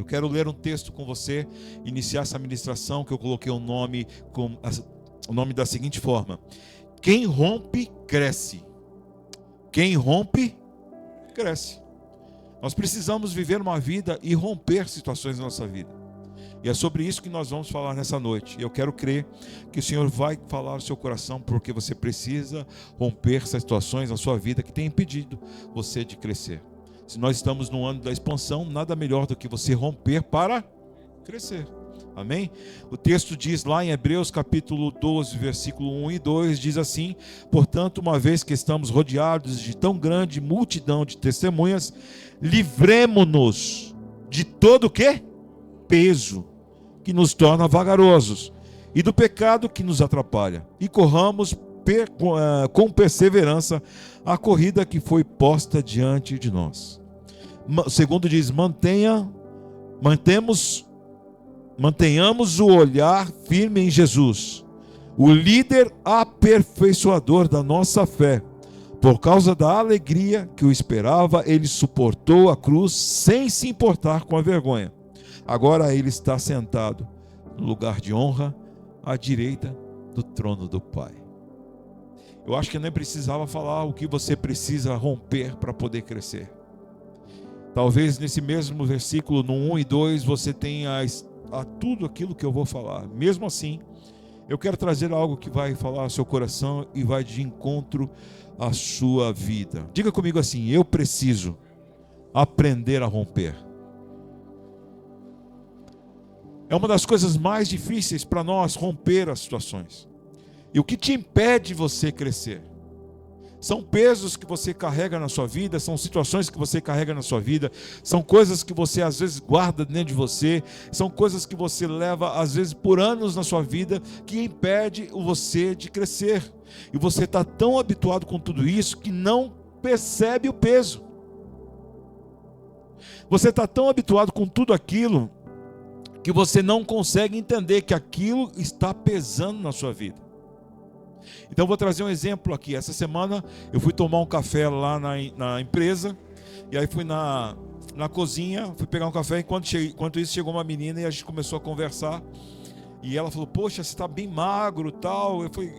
Eu quero ler um texto com você, iniciar essa ministração que eu coloquei o nome da seguinte forma: quem rompe, cresce. Quem rompe, cresce. Nós precisamos viver uma vida e romper situações na nossa vida. E é sobre isso que nós vamos falar nessa noite. E eu quero crer que o Senhor vai falar ao seu coração, porque você precisa romper essas situações na sua vida que tem impedido você de crescer. Se nós estamos no ano da expansão, nada melhor do que você romper para crescer. Amém? O texto diz lá em Hebreus capítulo 12, versículo 1 e 2, diz assim: portanto, uma vez que estamos rodeados de tão grande multidão de testemunhas, livremo-nos de todo o quê? Peso que nos torna vagarosos e do pecado que nos atrapalha, e corramos com perseverança a corrida que foi posta diante de nós. O segundo diz: mantenhamos o olhar firme em Jesus, o líder aperfeiçoador da nossa fé. Por causa da alegria que o esperava, ele suportou a cruz sem se importar com a vergonha. Agora ele está sentado no lugar de honra, à direita do trono do Pai. Eu acho que eu nem precisava falar o que você precisa romper para poder crescer. Talvez nesse mesmo versículo, no 1 e 2, você tenha tudo aquilo que eu vou falar. Mesmo assim, eu quero trazer algo que vai falar ao seu coração e vai de encontro à sua vida. Diga comigo assim: eu preciso aprender a romper. É uma das coisas mais difíceis para nós, romper as situações. E o que te impede de você crescer? São pesos que você carrega na sua vida, são situações que você carrega na sua vida, são coisas que você às vezes guarda dentro de você, são coisas que você leva às vezes por anos na sua vida, que impede você de crescer. E você está tão habituado com tudo isso que não percebe o peso. Você está tão habituado com tudo aquilo que você não consegue entender que aquilo está pesando na sua vida. Então eu vou trazer um exemplo aqui. Essa semana eu fui tomar um café lá na empresa, e aí fui na cozinha, fui pegar um café, enquanto isso chegou uma menina e a gente começou a conversar, e ela falou: poxa, você está bem magro, tal. Eu falei: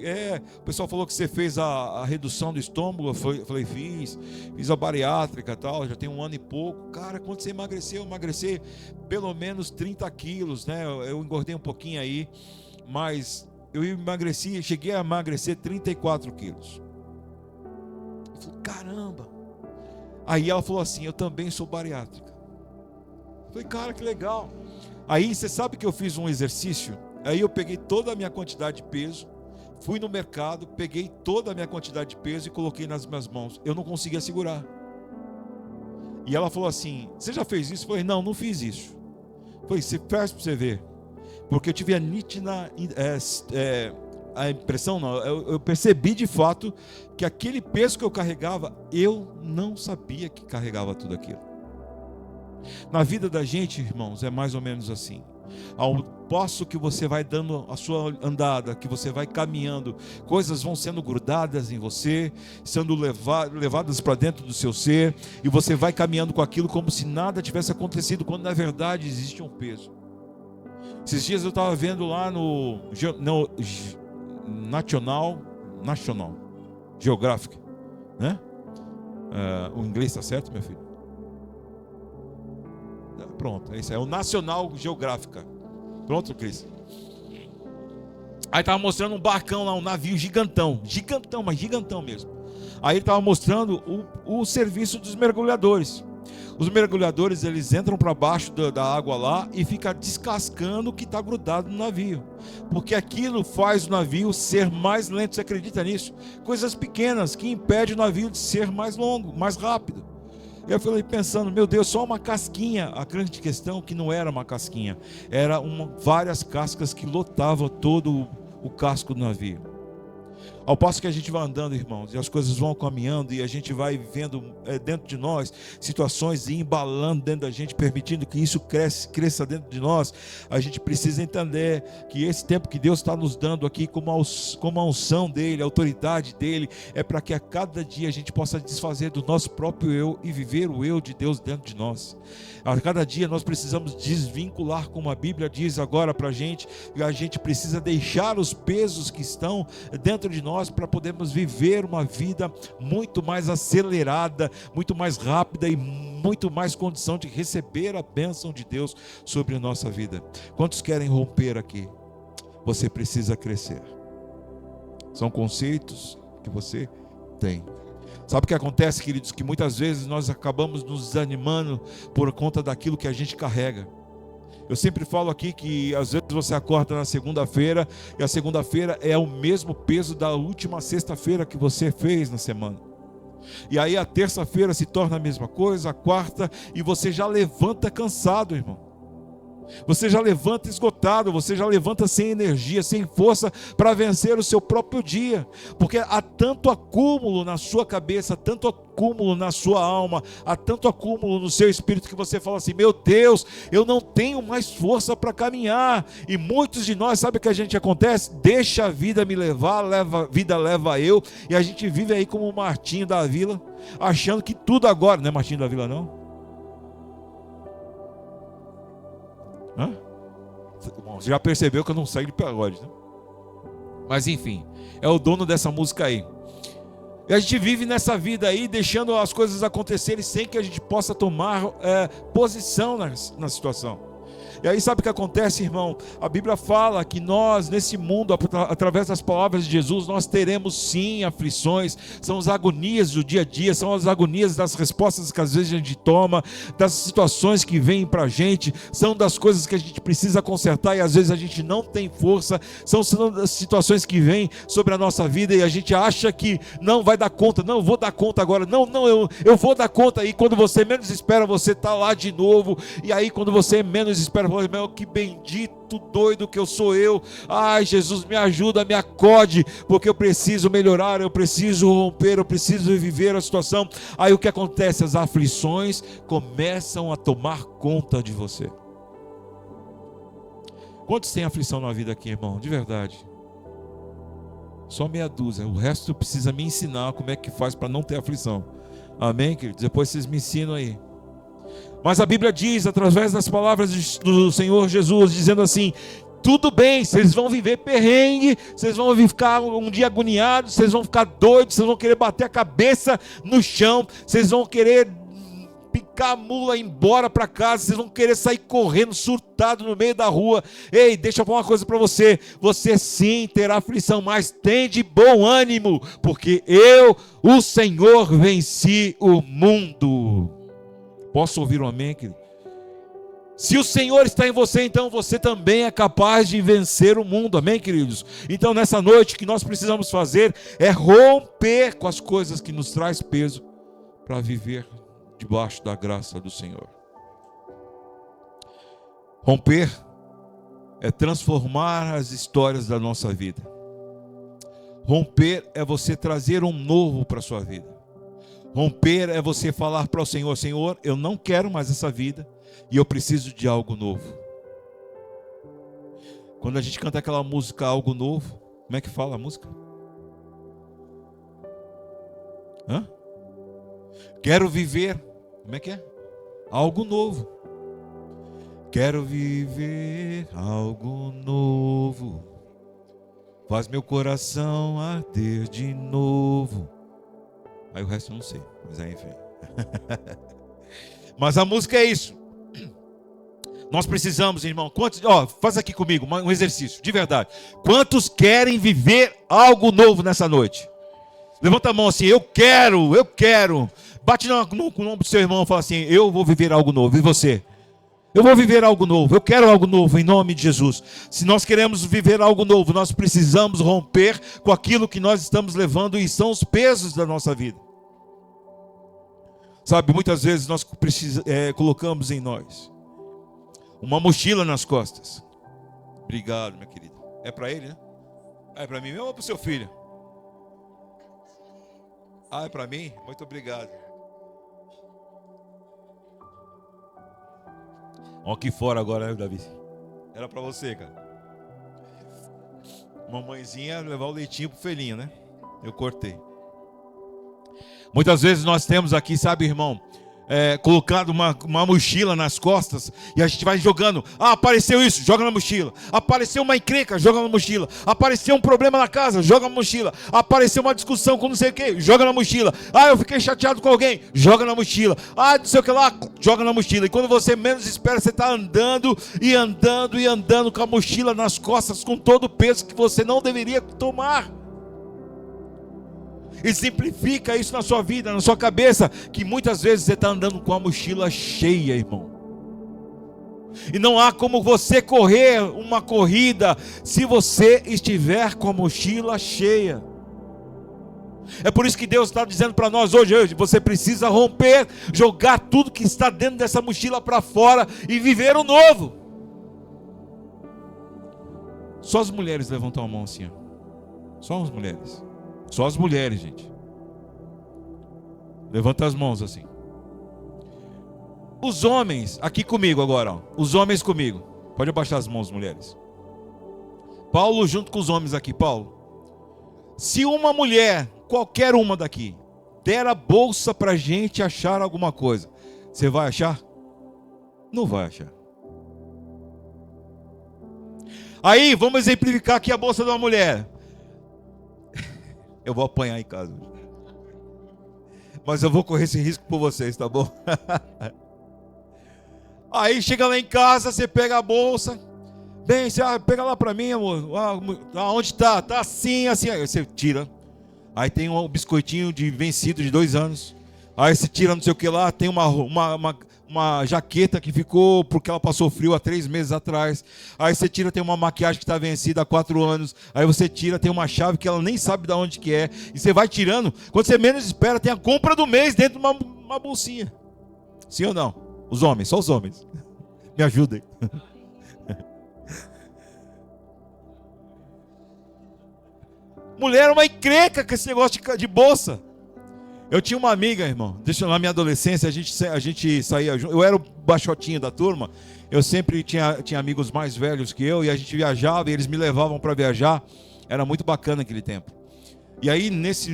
o pessoal falou que você fez a redução do estômago. Eu falei: fiz a bariátrica, tal, já tem 1 ano e pouco. Cara, quando você emagreceu? Eu emagreci pelo menos 30 quilos, né? Eu engordei um pouquinho aí, mas eu cheguei a emagrecer 34 quilos. Eu falei: caramba. Aí ela falou assim: eu também sou bariátrica. Eu falei: cara, que legal. Aí você sabe que eu fiz um exercício? Aí eu peguei toda a minha quantidade de peso, fui no mercado, peguei toda a minha quantidade de peso e coloquei nas minhas mãos. Eu não conseguia segurar. E ela falou assim: você já fez isso? Eu falei: não fiz isso. Eu falei: você faz para você ver. Porque eu tive a nítida a impressão, não, eu percebi de fato que aquele peso que eu carregava, eu não sabia que carregava tudo aquilo. Na vida da gente, irmãos, é mais ou menos assim. Ao passo que você vai dando a sua andada, que você vai caminhando, coisas vão sendo grudadas em você, sendo levadas para dentro do seu ser, e você vai caminhando com aquilo como se nada tivesse acontecido, quando na verdade existe um peso. Esses dias eu estava vendo lá no National Geographic, né? O inglês está certo, meu filho? Pronto, é isso aí, o National Geographic. Pronto, Cris? Aí estava mostrando um barcão lá, um navio gigantão, mas gigantão mesmo. Aí ele estava mostrando o serviço dos mergulhadores. Os mergulhadores, eles entram para baixo da água lá e ficam descascando o que está grudado no navio, porque aquilo faz o navio ser mais lento. Você acredita nisso? Coisas pequenas que impedem o navio de ser mais longo, mais rápido. Eu falei pensando: meu Deus, só uma casquinha. A grande questão é que não era uma casquinha, era várias cascas que lotavam todo o casco do navio. Ao passo que a gente vai andando, irmãos, e as coisas vão caminhando, e a gente vai vendo dentro de nós situações e embalando dentro da gente, permitindo que isso cresça dentro de nós, a gente precisa entender que esse tempo que Deus está nos dando aqui, como a unção dEle, a autoridade dEle, é para que a cada dia a gente possa desfazer do nosso próprio eu e viver o eu de Deus dentro de nós. A cada dia nós precisamos desvincular, como a Bíblia diz agora para a gente precisa deixar os pesos que estão dentro de nós para podermos viver uma vida muito mais acelerada, muito mais rápida e muito mais condição de receber a bênção de Deus sobre a nossa vida. Quantos querem romper aqui? Você precisa crescer. São conceitos que você tem. Sabe o que acontece, queridos? Que muitas vezes nós acabamos nos desanimando por conta daquilo que a gente carrega. Eu sempre falo aqui que às vezes você acorda na segunda-feira e a segunda-feira é o mesmo peso da última sexta-feira que você fez na semana. E aí a terça-feira se torna a mesma coisa, a quarta, e você já levanta cansado, irmão. Você já levanta esgotado, você já levanta sem energia, sem força para vencer o seu próprio dia, porque há tanto acúmulo na sua cabeça, tanto acúmulo na sua alma, há tanto acúmulo no seu espírito que você fala assim: meu Deus, eu não tenho mais força para caminhar. E muitos de nós, sabe o que a gente acontece? Deixa a vida me levar, a vida leva eu, e a gente vive aí como o Martinho da Vila, achando que tudo agora, não é Martinho da Vila não? Hã? Bom, você já percebeu que eu não saio de pagode, né? Mas enfim, é o dono dessa música aí. E a gente vive nessa vida aí, deixando as coisas acontecerem sem que a gente possa tomar posição na situação. E aí sabe o que acontece, irmão? A Bíblia fala que nós, nesse mundo, através das palavras de Jesus, nós teremos sim aflições. São as agonias do dia a dia, são as agonias das respostas que às vezes a gente toma, das situações que vêm pra gente, são das coisas que a gente precisa consertar e às vezes a gente não tem força, são das situações que vêm sobre a nossa vida e a gente acha que não vai dar conta, não, eu vou dar conta agora, não, eu vou dar conta, e quando você menos espera, você está lá de novo, e aí quando você menos espera, meu, que bendito doido que eu sou eu, ai Jesus, me ajuda, me acode, porque eu preciso melhorar, eu preciso romper, eu preciso viver a situação. Aí o que acontece? As aflições começam a tomar conta de você. Quantos têm aflição na vida aqui, irmão? De verdade, só meia dúzia, o resto precisa me ensinar como é que faz para não ter aflição. Amém, queridos? Depois vocês me ensinam aí. Mas a Bíblia diz, através das palavras do Senhor Jesus, dizendo assim: tudo bem, vocês vão viver perrengue, vocês vão ficar um dia agoniados, vocês vão ficar doidos, vocês vão querer bater a cabeça no chão, vocês vão querer picar a mula e ir embora para casa, vocês vão querer sair correndo, surtado no meio da rua. Ei, deixa eu falar uma coisa para você: você sim terá aflição, mas tem de bom ânimo, porque eu, o Senhor, venci o mundo. Posso ouvir um amém, querido? Se o Senhor está em você, então você também é capaz de vencer o mundo, amém, queridos? Então nessa noite o que nós precisamos fazer é romper com as coisas que nos traz peso para viver debaixo da graça do Senhor. Romper é transformar as histórias da nossa vida. Romper é você trazer um novo para a sua vida. Romper é você falar para o Senhor: Senhor, eu não quero mais essa vida e eu preciso de algo novo. Quando a gente canta aquela música Algo Novo, como é que fala a música? Hã? Quero viver, como é que é? Algo novo. Quero viver algo novo, faz meu coração arder de novo. Aí o resto eu não sei, mas aí enfim. Mas a música é isso. Nós precisamos, irmão. Quantos, faz aqui comigo um exercício, de verdade. Quantos querem viver algo novo nessa noite? Levanta a mão assim: eu quero. Bate no ombro do seu irmão e fala assim: eu vou viver algo novo. E você? Eu vou viver algo novo, eu quero algo novo, em nome de Jesus. Se nós queremos viver algo novo, nós precisamos romper com aquilo que nós estamos levando e são os pesos da nossa vida. Sabe, muitas vezes nós colocamos em nós uma mochila nas costas. Obrigado, minha querida. É para ele, né? É para mim mesmo ou para o seu filho? Ah, é para mim? Muito obrigado. Ó, aqui fora agora, né, Davi? Era para você, cara. Mamãezinha levar o leitinho pro filhinho, né? Eu cortei. Muitas vezes nós temos aqui, sabe, irmão, colocado uma mochila nas costas e a gente vai jogando. Ah, apareceu isso, joga na mochila. Apareceu uma encrenca, joga na mochila. Apareceu um problema na casa, joga na mochila. Apareceu uma discussão com não sei o que, joga na mochila. Ah, eu fiquei chateado com alguém, joga na mochila. Ah, não sei o que lá, joga na mochila. E quando você menos espera, você está andando e andando e andando com a mochila nas costas, com todo o peso que você não deveria tomar. Exemplifica isso na sua vida, na sua cabeça, que muitas vezes você está andando com a mochila cheia, irmão. E não há como você correr uma corrida se você estiver com a mochila cheia. É por isso que Deus está dizendo para nós hoje, você precisa romper, jogar tudo que está dentro dessa mochila para fora e viver o novo. Só as mulheres levantam a mão assim, ó. Só as mulheres. Só as mulheres, gente. Levanta as mãos assim. Os homens, aqui comigo agora, ó. Os homens comigo. Pode abaixar as mãos, mulheres. Paulo junto com os homens aqui, Paulo. Se uma mulher, qualquer uma daqui, der a bolsa pra gente achar alguma coisa, você vai achar? Não vai achar. Aí, vamos exemplificar aqui a bolsa de uma mulher. Eu vou apanhar em casa. Mas eu vou correr esse risco por vocês, tá bom? Aí chega lá em casa, você pega a bolsa. Bem, você pega lá pra mim, amor. Onde tá? Tá assim, assim. Aí você tira. Aí tem um biscoitinho de vencido de 2 anos. Aí você tira não sei o que lá. Tem uma jaqueta que ficou porque ela passou frio há 3 meses atrás. Aí você tira, tem uma maquiagem que está vencida há 4 anos. Aí você tira, tem uma chave que ela nem sabe de onde que é. E você vai tirando. Quando você menos espera, tem a compra do mês dentro de uma bolsinha. Sim ou não? Os homens, só os homens. Me ajudem. Mulher é uma encrenca com esse negócio de bolsa. Eu tinha uma amiga, irmão, na minha adolescência, a gente saía junto. Eu era o baixotinho da turma. Eu sempre tinha amigos mais velhos que eu. E a gente viajava e eles me levavam para viajar. Era muito bacana aquele tempo. E aí nesse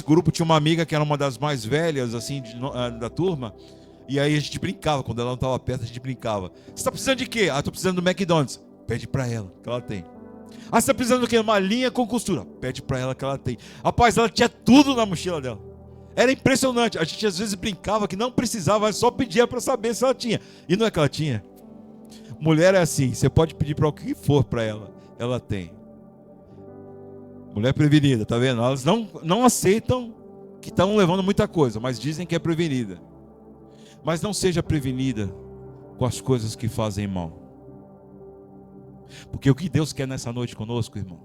grupo tinha uma amiga que era uma das mais velhas assim, da turma. E aí a gente brincava, quando ela não estava perto a gente brincava. Você está precisando de quê? Ah, estou precisando do McDonald's. Pede para ela, que ela tem. Ah, você está precisando do quê? Uma linha com costura. Pede para ela, que ela tem. Rapaz, ela tinha tudo na mochila dela. Era impressionante. A gente às vezes brincava que não precisava, só pedia para saber se ela tinha. E não é que ela tinha. Mulher é assim, você pode pedir para o que for para ela, ela tem. Mulher prevenida, tá vendo? Elas não aceitam que estão levando muita coisa, mas dizem que é prevenida. Mas não seja prevenida com as coisas que fazem mal. Porque o que Deus quer nessa noite conosco, irmão,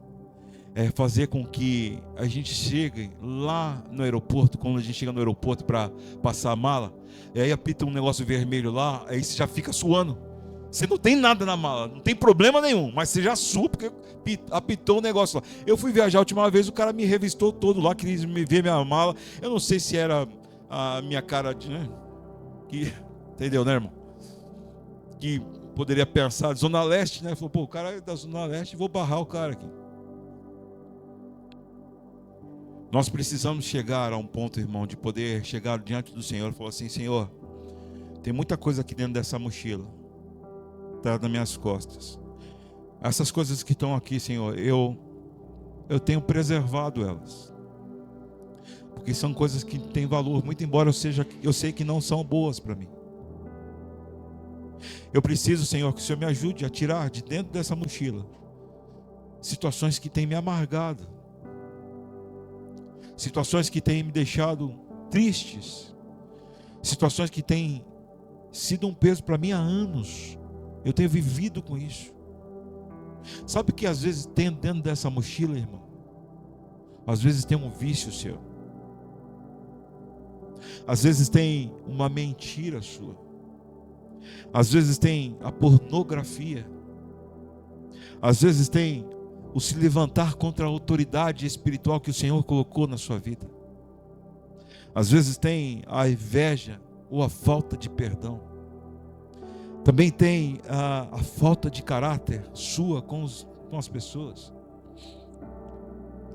é fazer com que a gente chegue lá no aeroporto, quando a gente chega no aeroporto para passar a mala, e aí apita um negócio vermelho lá, aí você já fica suando. Você não tem nada na mala, não tem problema nenhum, mas você já sua porque apitou o negócio lá. Eu fui viajar a última vez, o cara me revistou todo lá, queria me ver minha mala. Eu não sei se era a minha cara de... Né? Que, entendeu, né, irmão? Que poderia pensar, Zona Leste, né? Falou, pô, o cara é da Zona Leste, vou barrar o cara aqui. Nós precisamos chegar a um ponto, irmão, de poder chegar diante do Senhor e falar assim, Senhor, tem muita coisa aqui dentro dessa mochila, está nas minhas costas. Essas coisas que estão aqui, Senhor, eu tenho preservado elas. Porque são coisas que têm valor, muito embora eu sei que não são boas para mim. Eu preciso, Senhor, que o Senhor me ajude a tirar de dentro dessa mochila situações que têm me amargado, situações que têm me deixado tristes, situações que têm sido um peso para mim há anos. Eu tenho vivido com isso. Sabe que às vezes tem dentro dessa mochila, irmão? Às vezes tem um vício seu. Às vezes tem uma mentira sua. Às vezes tem a pornografia. Às vezes tem o se levantar contra a autoridade espiritual que o Senhor colocou na sua vida. Às vezes tem a inveja ou a falta de perdão. Também tem a falta de caráter sua com as pessoas.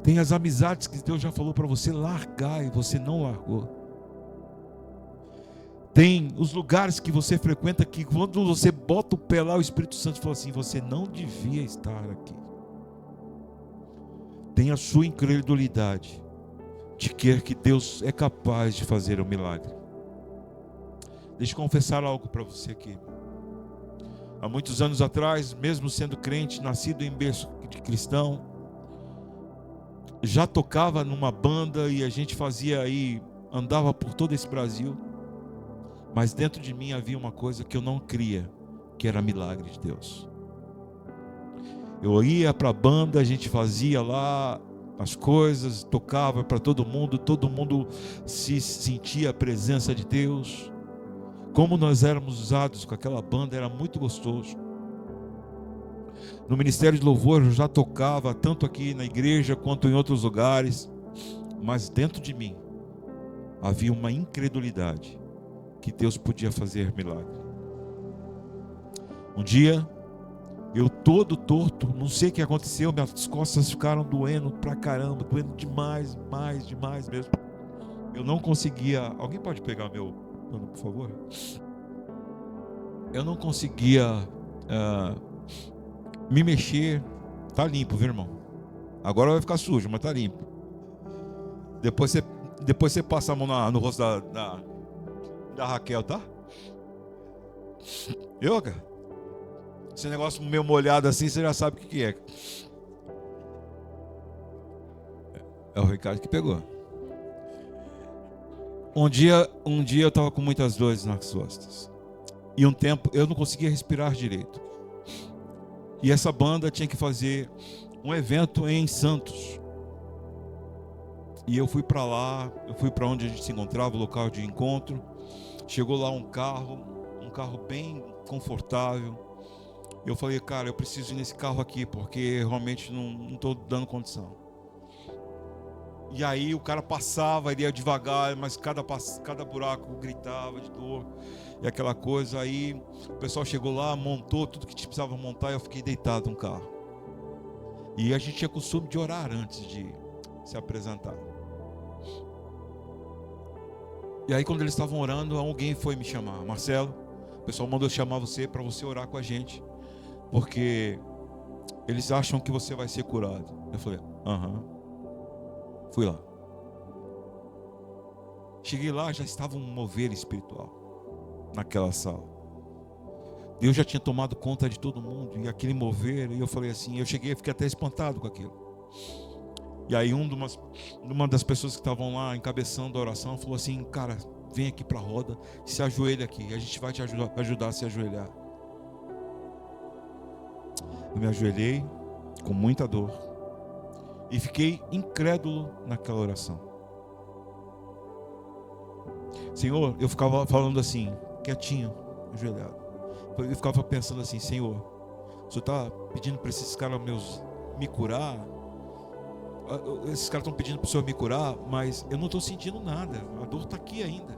Tem as amizades que Deus já falou para você largar e você não largou. Tem os lugares que você frequenta que quando você bota o pé lá, o Espírito Santo fala assim, você não devia estar aqui. Tem a sua incredulidade de crer que Deus é capaz de fazer um milagre. Deixa eu confessar algo para você aqui. Há muitos anos atrás, mesmo sendo crente, nascido em berço de cristão, já tocava numa banda e a gente fazia aí, andava por todo esse Brasil. Mas dentro de mim havia uma coisa que eu não cria, que era milagre de Deus. Eu ia para a banda, a gente fazia lá as coisas, tocava para todo mundo se sentia a presença de Deus. Como nós éramos usados com aquela banda, era muito gostoso. No Ministério de Louvor eu já tocava, tanto aqui na igreja quanto em outros lugares, mas dentro de mim havia uma incredulidade que Deus podia fazer milagre. Um dia, eu todo torto, não sei o que aconteceu, minhas costas ficaram doendo pra caramba, doendo demais mesmo. Eu não conseguia, alguém pode pegar meu pano, por favor? Eu não conseguia me mexer. Tá limpo, viu, irmão? Agora vai ficar sujo, mas tá limpo. Depois você passa a mão no rosto da Raquel, tá? Eu, cara? Esse negócio meio molhado assim, você já sabe o que é. É o Ricardo que pegou. Um dia eu estava com muitas dores nas costas. E um tempo eu não conseguia respirar direito. E essa banda tinha que fazer um evento em Santos. E eu fui para lá, eu fui para onde a gente se encontrava, o local de encontro. Chegou lá um carro bem confortável. Eu falei, cara, eu preciso ir nesse carro aqui, porque realmente não estou dando condição. E aí o cara passava, ele ia devagar, mas cada buraco gritava de dor e aquela coisa. Aí o pessoal chegou lá, montou tudo que precisava montar e eu fiquei deitado no carro. E a gente tinha costume de orar antes de se apresentar. E aí quando eles estavam orando, alguém foi me chamar. Marcelo, o pessoal mandou chamar você para você orar com a gente, porque eles acham que você vai ser curado. Eu falei, Fui lá. Cheguei lá, já estava um mover espiritual naquela sala. Deus já tinha tomado conta de todo mundo, e aquele mover, e eu falei assim, eu cheguei e fiquei até espantado com aquilo. E aí uma das pessoas que estavam lá encabeçando a oração falou assim, cara, vem aqui para a roda, se ajoelha aqui, a gente vai te ajudar a se ajoelhar. Eu me ajoelhei com muita dor e fiquei incrédulo naquela oração. Senhor, eu ficava falando assim, quietinho, ajoelhado. Eu ficava pensando assim, Senhor, o Senhor está pedindo para esses caras me curar? Esses caras estão pedindo para o Senhor me curar, mas eu não estou sentindo nada, a dor está aqui ainda.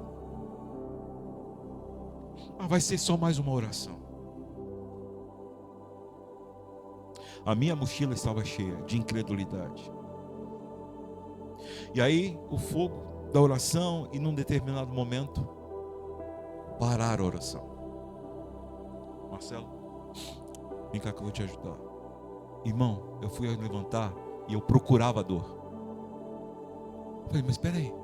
Vai ser só mais uma oração. A minha mochila estava cheia de incredulidade. E aí o fogo da oração, e num determinado momento parar a oração. Marcelo, vem cá que eu vou te ajudar. Irmão, eu fui levantar e eu procurava a dor. Eu falei, mas espera aí,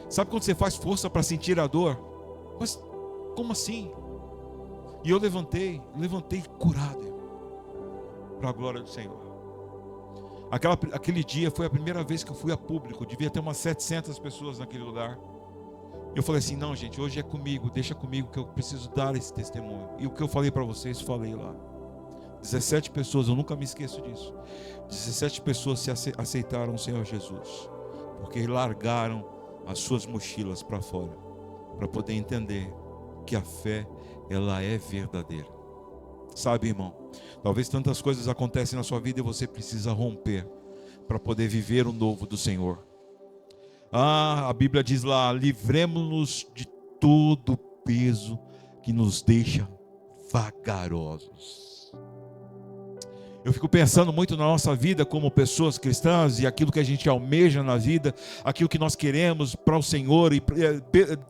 sabe quando você faz força para sentir a dor? Mas como assim? E eu levantei curado, para a glória do Senhor. Aquele dia foi a primeira vez que eu fui a público. Devia ter umas 700 pessoas naquele lugar. Eu falei assim, não gente, hoje é comigo, deixa comigo que eu preciso dar esse testemunho. E o que eu falei para vocês, falei lá. 17 pessoas, eu nunca me esqueço disso. 17 pessoas aceitaram o Senhor Jesus, porque largaram as suas mochilas para fora, para poder entender que a fé, ela é verdadeira. Sabe, irmão, talvez tantas coisas acontecem na sua vida e você precisa romper para poder viver o novo do Senhor. A Bíblia diz lá: livremos-nos de todo o peso que nos deixa vagarosos. Eu fico pensando muito na nossa vida como pessoas cristãs e aquilo que a gente almeja na vida, aquilo que nós queremos para o Senhor e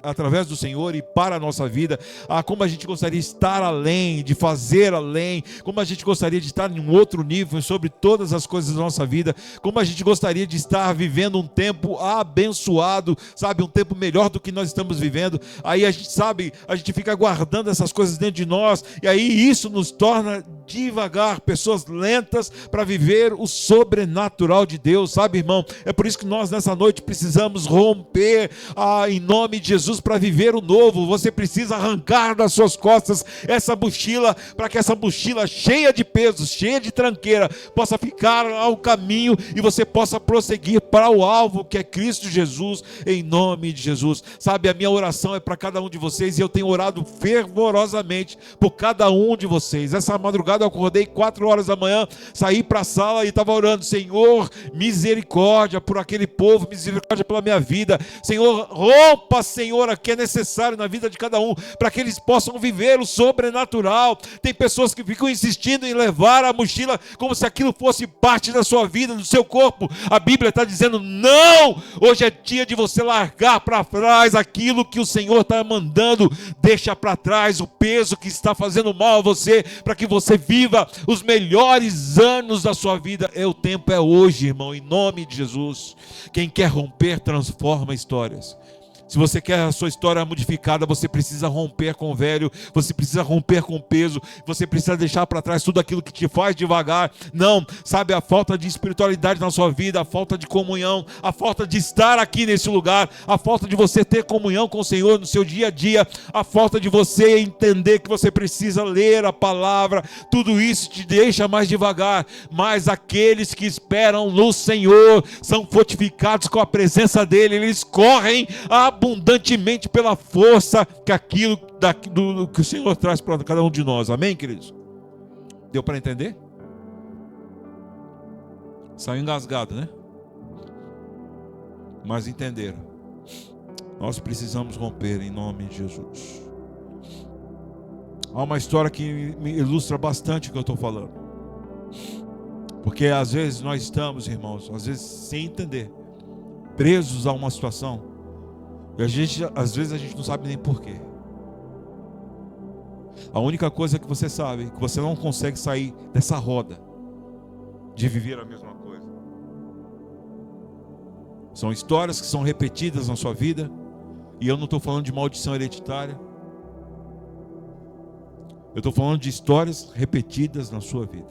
através do Senhor e para a nossa vida, como a gente gostaria de estar além, de fazer além, como a gente gostaria de estar em um outro nível sobre todas as coisas da nossa vida, como a gente gostaria de estar vivendo um tempo abençoado, sabe, um tempo melhor do que nós estamos vivendo. Aí a gente sabe, a gente fica guardando essas coisas dentro de nós, e aí isso nos torna devagar, pessoas lentas para viver o sobrenatural de Deus, sabe, irmão? É por isso que nós nessa noite precisamos romper em nome de Jesus para viver o novo. Você precisa arrancar das suas costas essa mochila, para que essa mochila cheia de pesos, cheia de tranqueira, possa ficar ao caminho e você possa prosseguir para o alvo que é Cristo Jesus, em nome de Jesus. Sabe, a minha oração é para cada um de vocês e eu tenho orado fervorosamente por cada um de vocês. Essa madrugada eu acordei 4 horas da manhã, saí para a sala e estava orando: Senhor, misericórdia por aquele povo, misericórdia pela minha vida. Senhor, rompa, Senhor, o que é necessário na vida de cada um, para que eles possam viver o sobrenatural. Tem pessoas que ficam insistindo em levar a mochila como se aquilo fosse parte da sua vida, do seu corpo. A Bíblia está dizendo: não, hoje é dia de você largar para trás aquilo que o Senhor está mandando. Deixa para trás o peso que está fazendo mal a você, para que você viva os melhores anos da sua vida. O tempo é hoje, irmão, em nome de Jesus. Quem quer romper, transforma histórias. Se você quer a sua história modificada, você precisa romper com o velho, você precisa romper com o peso, você precisa deixar para trás tudo aquilo que te faz devagar. Não, sabe, a falta de espiritualidade na sua vida, a falta de comunhão, a falta de estar aqui nesse lugar, a falta de você ter comunhão com o Senhor no seu dia a dia, a falta de você entender que você precisa ler a palavra, tudo isso te deixa mais devagar. Mas aqueles que esperam no Senhor são fortificados com a presença dEle, eles correm abundantemente pela força que aquilo que o Senhor traz para cada um de nós. Amém, queridos? Deu para entender? Saiu engasgado, né? Mas entenderam. Nós precisamos romper em nome de Jesus. Há uma história que me ilustra bastante o que eu estou falando. Porque às vezes nós estamos, irmãos, às vezes sem entender, presos a uma situação. E às vezes a gente não sabe nem porquê. A única coisa que você sabe é que você não consegue sair dessa roda de viver a mesma coisa. São histórias que são repetidas na sua vida. E eu não estou falando de maldição hereditária. Eu estou falando de histórias repetidas na sua vida.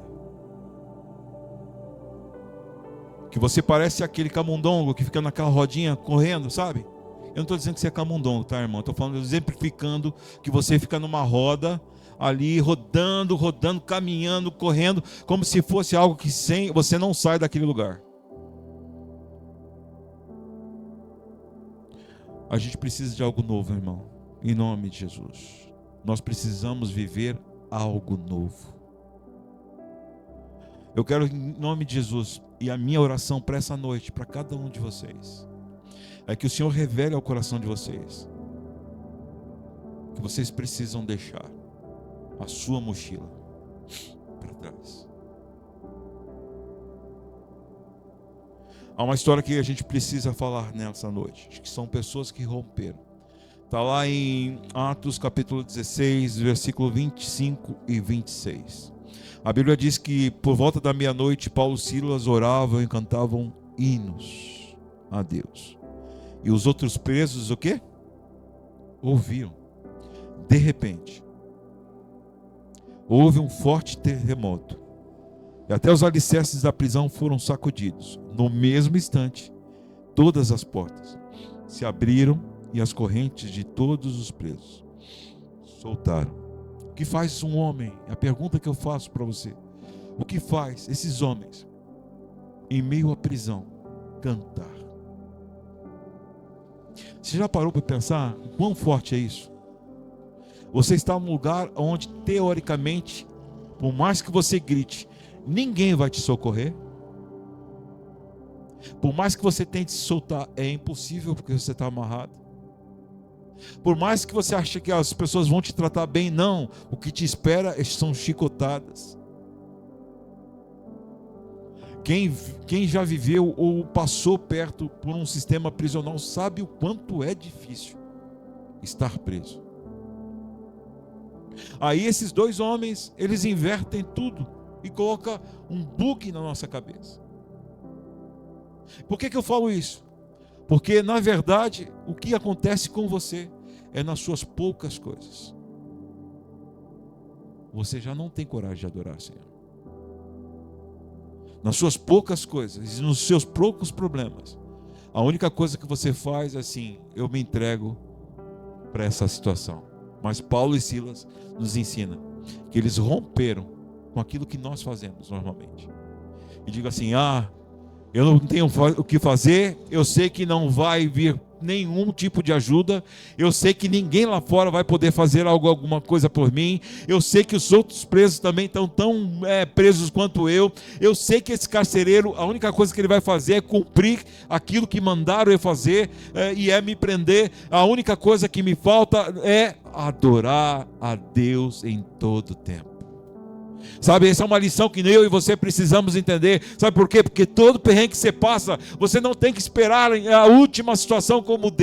Que você parece aquele camundongo que fica naquela rodinha correndo, sabe? Eu não estou dizendo que você é camundongo, tá, irmão? Estou falando, exemplificando que você fica numa roda ali, rodando, caminhando, correndo, como se fosse algo que você não sai daquele lugar. A gente precisa de algo novo, irmão, em nome de Jesus. Nós precisamos viver algo novo. Eu quero, em nome de Jesus, e a minha oração para essa noite, para cada um de vocês, é que o Senhor revele ao coração de vocês que vocês precisam deixar a sua mochila para trás. Há uma história que a gente precisa falar nessa noite, que são pessoas que romperam. Está lá em Atos capítulo 16, versículo 25 e 26. A Bíblia diz que por volta da meia-noite, Paulo e Silas oravam e cantavam hinos a Deus. E os outros presos, o quê? Ouviam. De repente, houve um forte terremoto. E até os alicerces da prisão foram sacudidos. No mesmo instante, todas as portas se abriram e as correntes de todos os presos soltaram. O que faz um homem? É a pergunta que eu faço para você. O que faz esses homens, em meio à prisão, cantar? Você já parou para pensar o quão forte é isso? Você está num lugar onde, teoricamente, por mais que você grite, ninguém vai te socorrer. Por mais que você tente se soltar, é impossível porque você está amarrado. Por mais que você ache que as pessoas vão te tratar bem, não. O que te espera são chicotadas. Quem já viveu ou passou perto por um sistema prisional sabe o quanto é difícil estar preso. Aí esses dois homens, eles invertem tudo e colocam um bug na nossa cabeça. Por que eu falo isso? Porque na verdade o que acontece com você é nas suas poucas coisas. Você já não tem coragem de adorar o Senhor. Nas suas poucas coisas e nos seus poucos problemas, a única coisa que você faz é assim: eu me entrego para essa situação. Mas Paulo e Silas nos ensinam que eles romperam com aquilo que nós fazemos normalmente. E digo assim: eu não tenho o que fazer, eu sei que não vai vir nenhum tipo de ajuda, eu sei que ninguém lá fora vai poder fazer alguma coisa por mim, eu sei que os outros presos também estão tão presos quanto eu sei que esse carcereiro, a única coisa que ele vai fazer é cumprir aquilo que mandaram eu fazer, e é me prender. A única coisa que me falta é adorar a Deus em todo tempo. Sabe, essa é uma lição que eu e você precisamos entender. Sabe por quê? Porque todo perrengue que você passa, você não tem que esperar a última situação como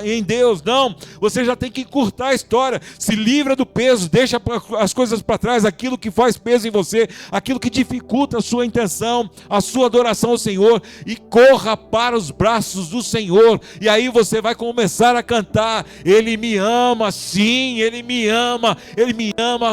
em Deus, não. Você já tem que encurtar a história. Se livra do peso, deixa as coisas para trás, aquilo que faz peso em você, aquilo que dificulta a sua intenção, a sua adoração ao Senhor, e corra para os braços do Senhor. E aí você vai começar a cantar: Ele me ama, sim, Ele me ama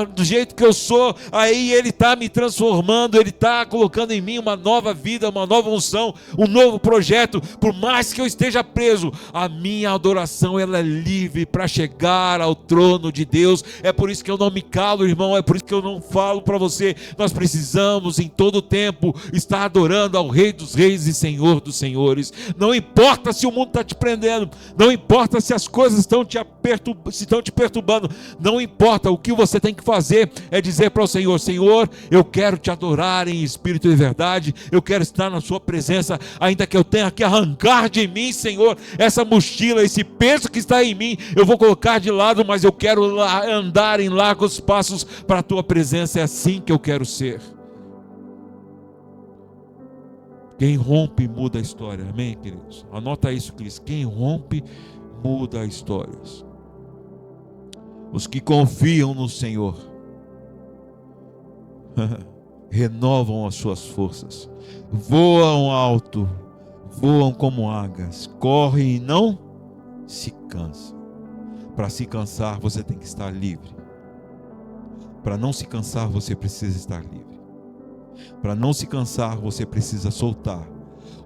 do jeito que eu sou. Aí Ele está me transformando, Ele está colocando em mim uma nova vida, uma nova unção, um novo projeto. Por mais que eu esteja preso, a minha adoração ela é livre para chegar ao trono de Deus. É por isso que eu não me calo, irmão, é por isso que eu não falo para você. Nós precisamos em todo tempo estar adorando ao Rei dos Reis e Senhor dos Senhores. Não importa se o mundo está te prendendo, não importa se as coisas estão te perturbando, não importa. O que você tem que fazer é dizer para o Senhor: Senhor, eu quero te adorar em espírito e verdade, eu quero estar na sua presença, ainda que eu tenha que arrancar de mim, Senhor, essa mochila, esse peso que está em mim, eu vou colocar de lado, mas eu quero andar em largos passos para a tua presença. É assim que eu quero ser. Quem rompe muda a história, amém, queridos? Anota isso, Cristo: quem rompe muda histórias. Os que confiam no Senhor renovam as suas forças, voam alto, voam como águias, correm e não se cansam. Para se cansar, você tem que estar livre. Para não se cansar, você precisa estar livre. Para não se cansar, você precisa soltar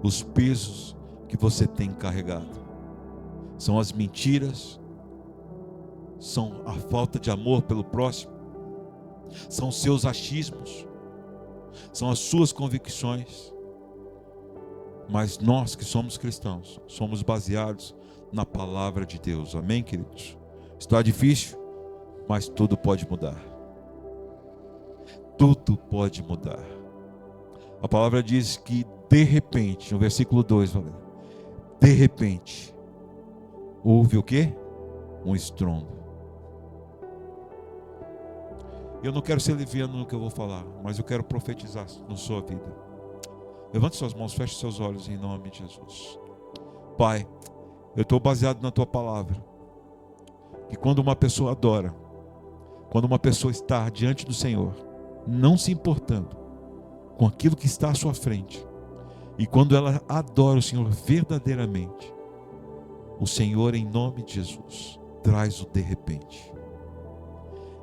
os pesos que você tem carregado. São as mentiras, são a falta de amor pelo próximo, são os seus achismos, são as suas convicções. Mas nós que somos cristãos, somos baseados na palavra de Deus, amém, queridos? Está difícil, mas tudo pode mudar. Tudo pode mudar. A palavra diz que de repente, no versículo 2, de repente, houve o quê? Um estrondo. Eu não quero ser liviano no que eu vou falar, mas eu quero profetizar na sua vida. Levante suas mãos, feche seus olhos em nome de Jesus. Pai, eu estou baseado na tua palavra, que quando uma pessoa adora, quando uma pessoa está diante do Senhor, não se importando com aquilo que está à sua frente, e quando ela adora o Senhor verdadeiramente, o Senhor, em nome de Jesus, traz o de repente,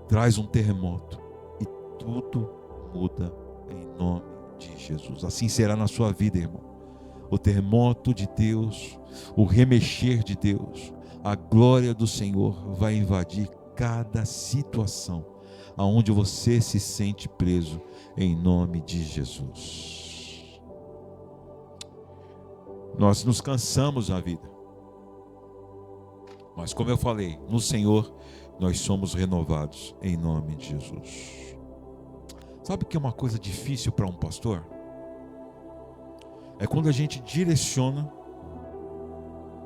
traz um terremoto e tudo muda em nome de Jesus. Assim será na sua vida, irmão. O terremoto de Deus, o remexer de Deus, a glória do Senhor vai invadir cada situação aonde você se sente preso, em nome de Jesus. Nós nos cansamos na vida, mas como eu falei, no Senhor nós somos renovados em nome de Jesus. Sabe o que é uma coisa difícil para um pastor? é quando a gente direciona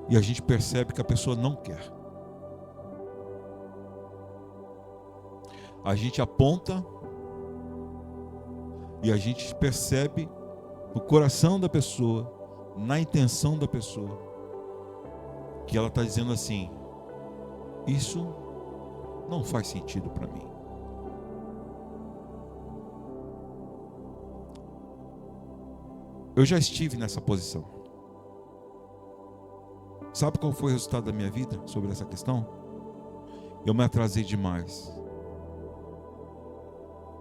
e a gente percebe que a pessoa não quer. A gente aponta e a gente percebe no coração da pessoa, na intenção da pessoa, que ela está dizendo assim: isso não faz sentido para mim. Eu já estive nessa posição. Sabe qual foi o resultado da minha vida sobre essa questão? Eu me atrasei demais.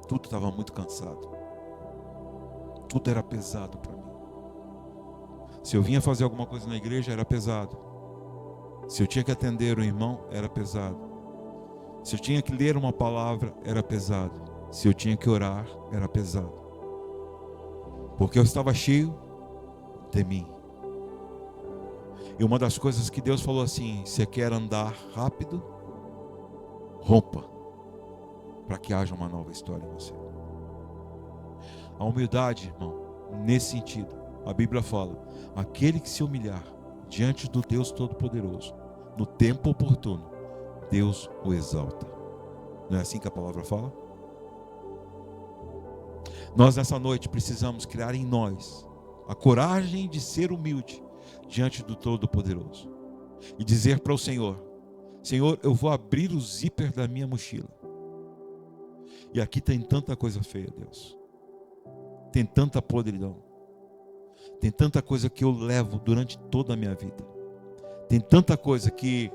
Tudo estava muito cansado. Tudo era pesado para mim. Se eu vinha fazer alguma coisa na igreja, era pesado. Se eu tinha que atender um irmão, era pesado. Se eu tinha que ler uma palavra, era pesado. Se eu tinha que orar, era pesado. Porque eu estava cheio de mim. E uma das coisas que Deus falou assim: você quer andar rápido? Rompa, para que haja uma nova história em você. A humildade, irmão, nesse sentido, a Bíblia fala: aquele que se humilhar diante do Deus Todo-Poderoso, no tempo oportuno, Deus o exalta. Não é assim que a palavra fala? Nós nessa noite precisamos criar em nós a coragem de ser humilde diante do Todo-Poderoso e dizer para o Senhor: Senhor, eu vou abrir o zíper da minha mochila. E aqui tem tanta coisa feia, Deus. Tem tanta podridão. Tem tanta coisa que eu levo durante toda a minha vida. Tem tanta coisa que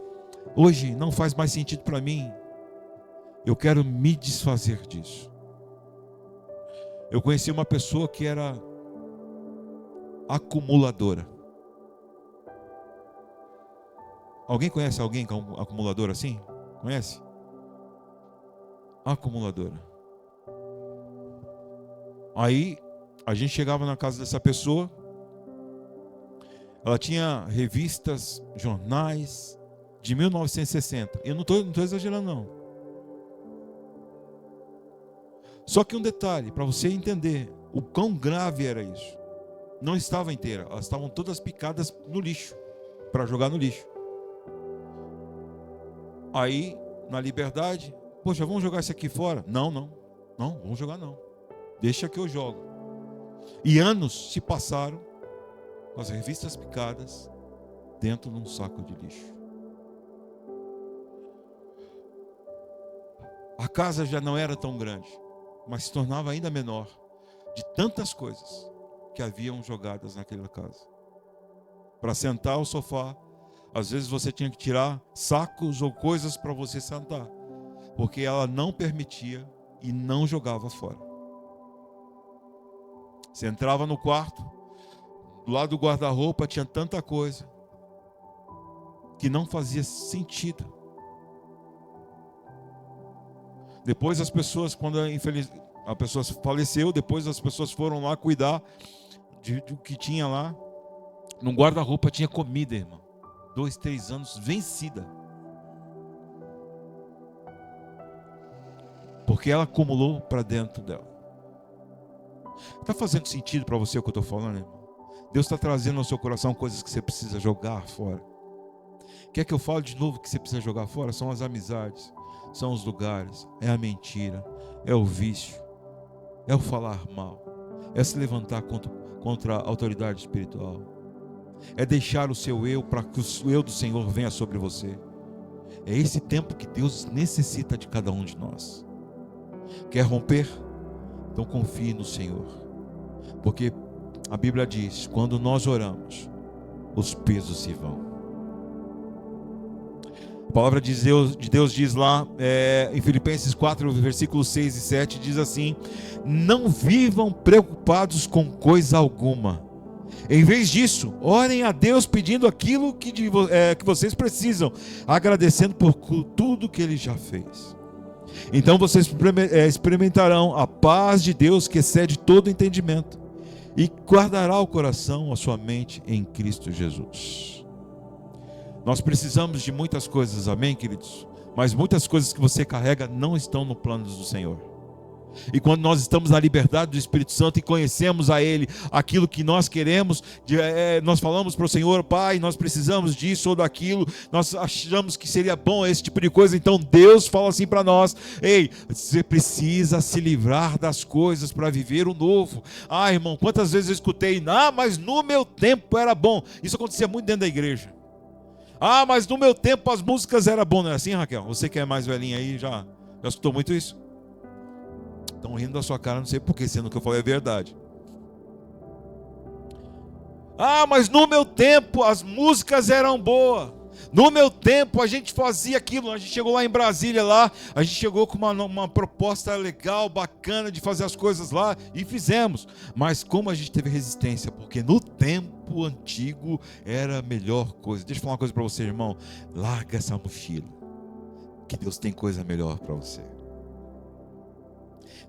hoje não faz mais sentido para mim. Eu quero me desfazer disso. Eu conheci uma pessoa que era acumuladora. Alguém conhece alguém que é um acumulador assim? Conhece? Acumuladora. Aí a gente chegava na casa dessa pessoa. Ela tinha revistas, jornais de 1960. Eu não estou exagerando não. Só que um detalhe, para você entender o quão grave era isso. Não estava inteira, elas estavam todas picadas no lixo, para jogar no lixo. Aí, na liberdade, poxa, vamos jogar isso aqui fora? Não, vamos jogar não. Deixa que eu jogo. E anos se passaram com as revistas picadas dentro de um saco de lixo. A casa já não era tão grande, mas se tornava ainda menor, de tantas coisas que haviam jogadas naquela casa. Para sentar ao sofá, às vezes você tinha que tirar sacos ou coisas para você sentar, porque ela não permitia e não jogava fora. Você entrava no quarto, do lado do guarda-roupa tinha tanta coisa que não fazia sentido. Depois as pessoas, quando a pessoa faleceu, depois as pessoas foram lá cuidar do que tinha lá. No guarda-roupa tinha comida, irmão. 2, 3 anos vencida. Porque ela acumulou para dentro dela. Está fazendo sentido para você o que eu estou falando, irmão? Deus está trazendo ao seu coração coisas que você precisa jogar fora. Quer que eu fale de novo que você precisa jogar fora? São as amizades, são os lugares, é a mentira, é o vício, é o falar mal, é se levantar contra a autoridade espiritual, é deixar o seu eu para que o eu do Senhor venha sobre você. É esse tempo que Deus necessita de cada um de nós. Quer romper? Então confie no Senhor, porque a Bíblia diz: quando nós oramos, os pesos se vão. A palavra de Deus diz lá em Filipenses 4, versículos 6 e 7, diz assim: não vivam preocupados com coisa alguma. Em vez disso, orem a Deus pedindo aquilo que vocês precisam, agradecendo por tudo que Ele já fez. Então vocês experimentarão a paz de Deus que excede todo entendimento e guardará o coração, a sua mente em Cristo Jesus. Nós precisamos de muitas coisas, amém, queridos? Mas muitas coisas que você carrega não estão no plano do Senhor. E quando nós estamos na liberdade do Espírito Santo e conhecemos a Ele, aquilo que nós queremos, nós falamos para o Senhor: Pai, nós precisamos disso ou daquilo, nós achamos que seria bom esse tipo de coisa. Então Deus fala assim para nós: ei, você precisa se livrar das coisas para viver o novo. Ah, irmão, quantas vezes eu escutei: ah, mas no meu tempo era bom. Isso acontecia muito dentro da igreja. Ah, mas no meu tempo as músicas eram boas. Não é assim, Raquel? Você que é mais velhinha aí, já escutou muito isso? Estão rindo da sua cara, não sei porquê, sendo que eu falei a verdade. Ah, mas no meu tempo as músicas eram boas. No meu tempo a gente fazia aquilo. A gente chegou lá em Brasília, a gente chegou com uma proposta legal, bacana de fazer as coisas lá e fizemos. Mas como a gente teve resistência? Porque no tempo antigo era a melhor coisa. Deixa eu falar uma coisa para você, irmão. Larga essa mochila, que Deus tem coisa melhor para você.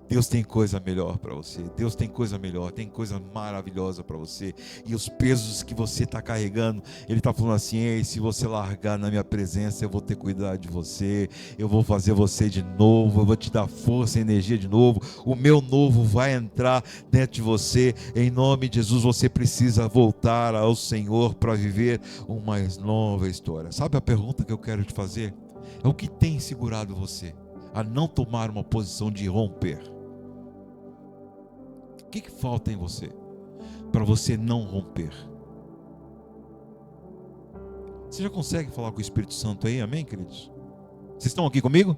Deus tem coisa melhor para você. Deus tem coisa melhor, tem coisa maravilhosa para você. E os pesos que você está carregando, Ele está falando assim: ei, se você largar na minha presença, eu vou ter cuidado de você, eu vou fazer você de novo, eu vou te dar força e energia de novo. O meu novo vai entrar dentro de você. Em nome de Jesus, você precisa voltar ao Senhor para viver uma nova história. Sabe a pergunta que eu quero te fazer? É: o que tem segurado você a não tomar uma posição de romper? O que falta em você para você não romper? Você já consegue falar com o Espírito Santo aí? Amém, queridos? Vocês estão aqui comigo?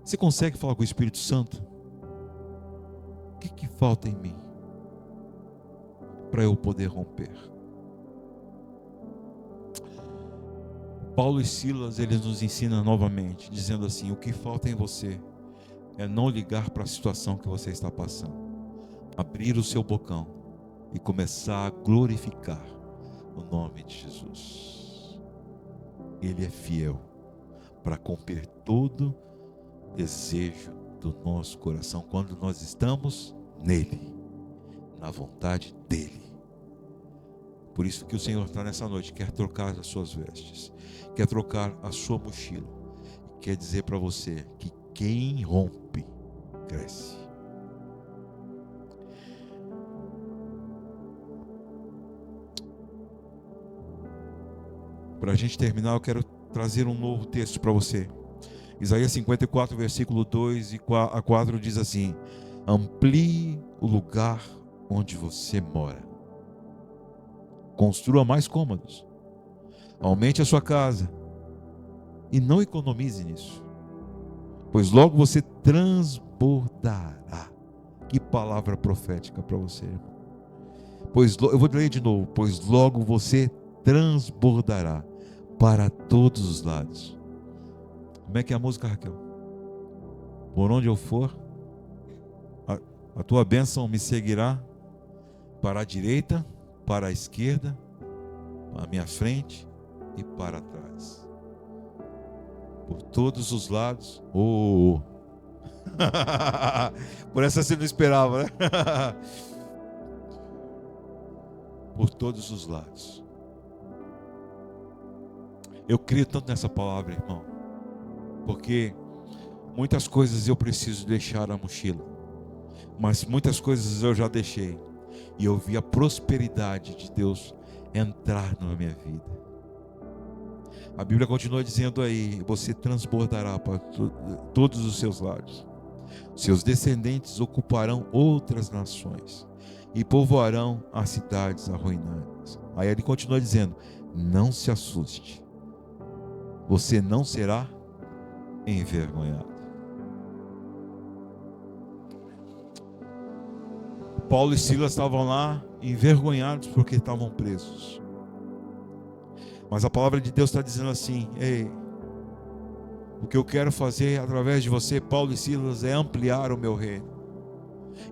Você consegue falar com o Espírito Santo? O que falta em mim para eu poder romper? Paulo e Silas, eles nos ensinam novamente, dizendo assim: o que falta em você é não ligar para a situação que você está passando. Abrir o seu bocão e começar a glorificar o nome de Jesus. Ele é fiel para cumprir todo desejo do nosso coração quando nós estamos nele, na vontade dele. Por isso que o Senhor está nessa noite, quer trocar as suas vestes, quer trocar a sua mochila, e quer dizer para você que quem rompe, cresce. Para a gente terminar, eu quero trazer um novo texto para você. Isaías 54, versículo 2 a 4 diz assim: amplie o lugar onde você mora, construa mais cômodos, aumente a sua casa e não economize nisso, pois logo você transbordará. Que palavra profética para você, irmão. Eu vou ler de novo: pois logo você transbordará para todos os lados. Como é que é a música, Raquel? Por onde eu for, a tua bênção me seguirá, para a direita, para a esquerda, à minha frente e para trás, por todos os lados. Por essa você não esperava, né? Por todos os lados. Eu creio tanto nessa palavra, irmão, porque muitas coisas eu preciso deixar na mochila, mas muitas coisas eu já deixei, e eu vi a prosperidade de Deus entrar na minha vida. A Bíblia continua dizendo aí: você transbordará para todos os seus lados, seus descendentes ocuparão outras nações e povoarão as cidades arruinadas. Aí ele continua dizendo: não se assuste, você não será envergonhado. Paulo e Silas estavam lá envergonhados porque estavam presos. Mas a palavra de Deus está dizendo assim: ei, o que eu quero fazer através de você, Paulo e Silas, é ampliar o meu reino.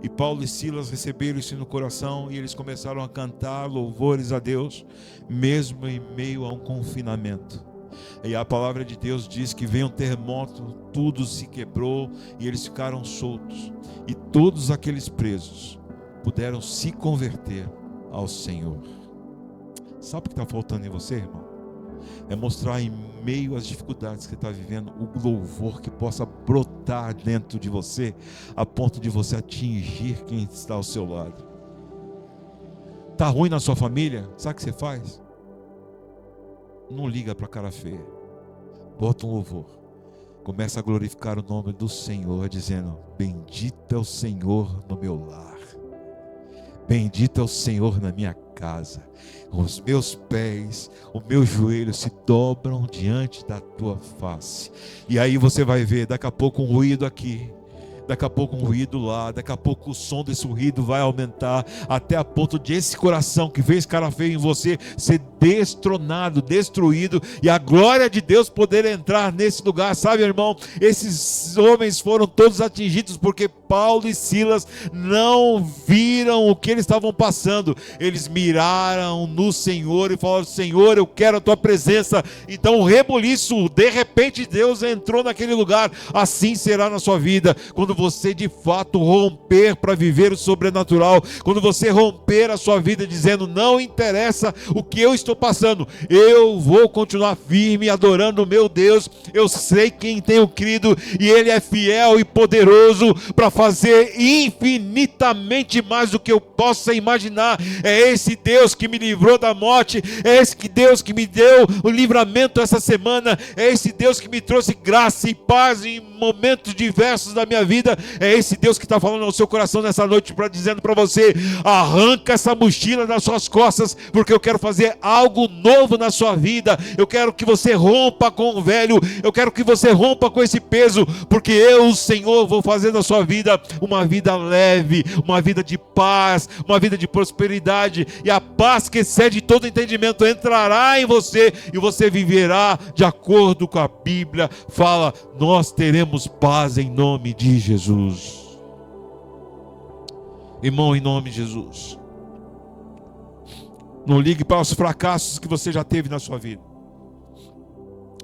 E Paulo e Silas receberam isso no coração e eles começaram a cantar louvores a Deus, mesmo em meio a um confinamento. E a palavra de Deus diz que veio um terremoto, tudo se quebrou e eles ficaram soltos. E todos aqueles presos puderam se converter ao Senhor. Sabe o que está faltando em você, irmão? é mostrar em meio às dificuldades que você está vivendo, o louvor que possa brotar dentro de você, a ponto de você atingir quem está ao seu lado. Está ruim na sua família? Sabe o que você faz? Não liga para a cara feia. Bota um louvor. Começa a glorificar o nome do Senhor, dizendo: bendito é o Senhor no meu lar. Bendito é o Senhor na minha casa. Os meus pés, os meus joelhos se dobram diante da tua face. E aí você vai ver, daqui a pouco um ruído aqui, daqui a pouco um ruído lá, daqui a pouco o som desse ruído vai aumentar, até a ponto de esse coração que fez cara feio em você ser destronado, destruído, e a glória de Deus poder entrar nesse lugar. Sabe, irmão, esses homens foram todos atingidos porque Paulo e Silas não viram o que eles estavam passando. Eles miraram no Senhor e falaram: Senhor, eu quero a tua presença. Então o rebuliço, de repente Deus entrou naquele lugar. Assim será na sua vida, quando você de fato romper para viver o sobrenatural, quando você romper a sua vida dizendo: não interessa o que eu estou passando, eu vou continuar firme adorando o meu Deus. Eu sei quem tenho crido e Ele é fiel e poderoso para fazer infinitamente mais do que eu possa imaginar. É esse Deus que me livrou da morte, é esse Deus que me deu o livramento essa semana, é esse Deus que me trouxe graça e paz em momentos diversos da minha vida. É esse Deus que está falando ao seu coração nessa noite, dizendo para você: arranca essa mochila das suas costas, porque eu quero fazer algo novo na sua vida. Eu quero que você rompa com o velho, eu quero que você rompa com esse peso, porque eu, o Senhor, vou fazer na sua vida uma vida leve, uma vida de paz, uma vida de prosperidade, e a paz que excede todo entendimento entrará em você, e você viverá de acordo com a Bíblia fala. Nós teremos paz em nome de Jesus. Irmão, em nome de Jesus, não ligue para os fracassos que você já teve na sua vida.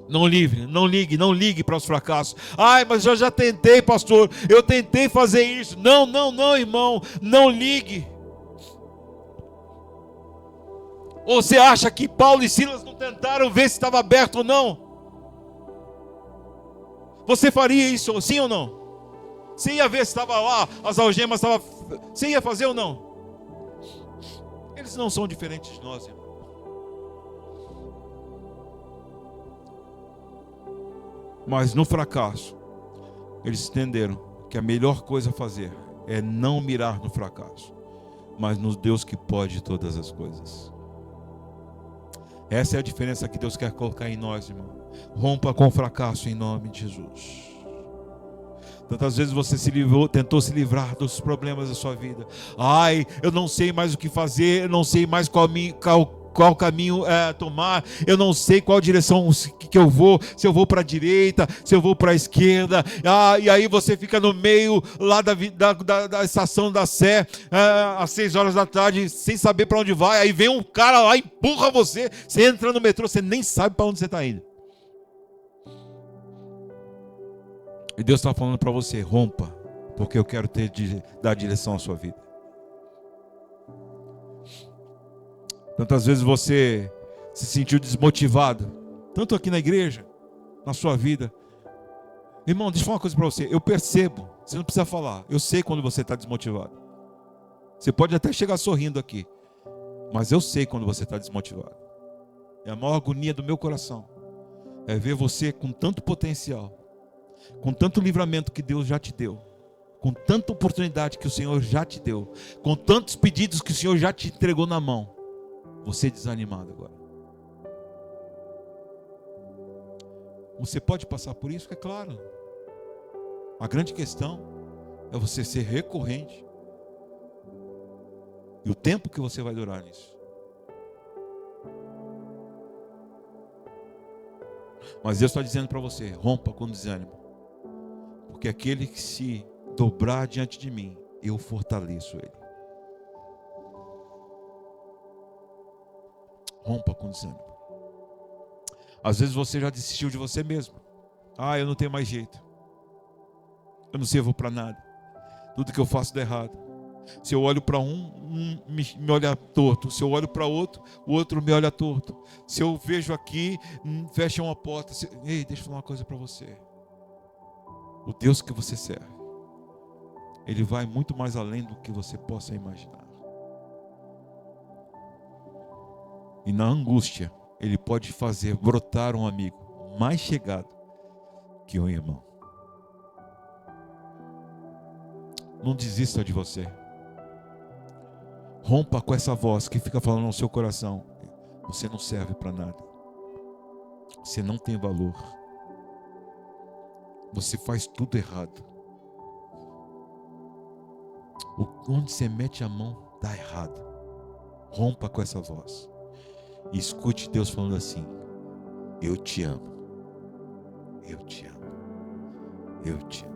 Não ligue para os fracassos. Ai, mas eu já tentei, pastor, eu tentei fazer isso. Não, irmão, não ligue. Ou você acha que Paulo e Silas não tentaram ver se estava aberto ou não? Você faria isso, sim ou não? Você ia ver se estava lá, as algemas estavam... Você ia fazer ou não? Eles não são diferentes de nós, irmão. Mas no fracasso, eles entenderam que a melhor coisa a fazer é não mirar no fracasso, mas no Deus que pode todas as coisas. Essa é a diferença que Deus quer colocar em nós, irmão. Rompa com o fracasso em nome de Jesus. Tantas vezes você tentou se livrar dos problemas da sua vida. Ai, eu não sei mais o que fazer, eu não sei mais qual caminho tomar, eu não sei qual direção que eu vou, se eu vou para a direita, se eu vou para a esquerda. E aí você fica no meio lá da estação da Sé, às 6 horas da tarde, sem saber para onde vai. Aí vem um cara lá, empurra você, você entra no metrô, você nem sabe para onde você está indo. E Deus está falando para você: rompa, porque eu quero dar direção à sua vida. Tantas vezes você se sentiu desmotivado, tanto aqui na igreja, na sua vida. Irmão, deixa eu falar uma coisa para você. Eu percebo, você não precisa falar. Eu sei quando você está desmotivado. Você pode até chegar sorrindo aqui, mas eu sei quando você está desmotivado. É a maior agonia do meu coração. É ver você com tanto potencial, com tanto livramento que Deus já te deu, com tanta oportunidade que o Senhor já te deu, com tantos pedidos que o Senhor já te entregou na mão, você desanimado agora. Você pode passar por isso, é claro. A grande questão é você ser recorrente e o tempo que você vai durar nisso. Mas Deus está dizendo para você: rompa com desânimo, porque aquele que se dobrar diante de mim, eu fortaleço ele. Rompa com desânimo. Às vezes você já desistiu de você mesmo. Eu não tenho mais jeito. Eu não sirvo para nada. Tudo que eu faço dá errado. Se eu olho para um me olha torto. Se eu olho para outro, o outro me olha torto. Se eu vejo aqui, fecha uma porta. Ei, deixa eu falar uma coisa para você. O Deus que você serve, Ele vai muito mais além do que você possa imaginar. E na angústia, Ele pode fazer brotar um amigo mais chegado que um irmão. Não desista de você. Rompa com essa voz que fica falando no seu coração: você não serve para nada. Você não tem valor. Você faz tudo errado. Onde você mete a mão, dá errado. Rompa com essa voz. E escute Deus falando assim: eu te amo. Eu te amo. Eu te amo.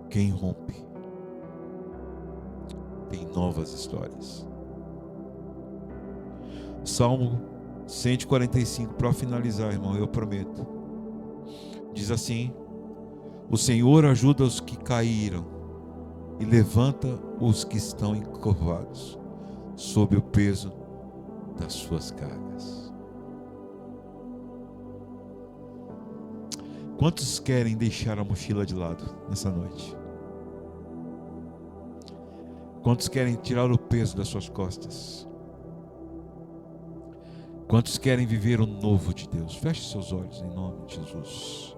Quem rompe tem novas histórias. Salmo 145, para finalizar, irmão, eu prometo. Diz assim: o Senhor ajuda os que caíram e levanta os que estão encurvados sob o peso das suas cargas. Quantos querem deixar a mochila de lado nessa noite? Quantos querem tirar o peso das suas costas? Quantos querem viver o novo de Deus? Feche seus olhos em nome de Jesus.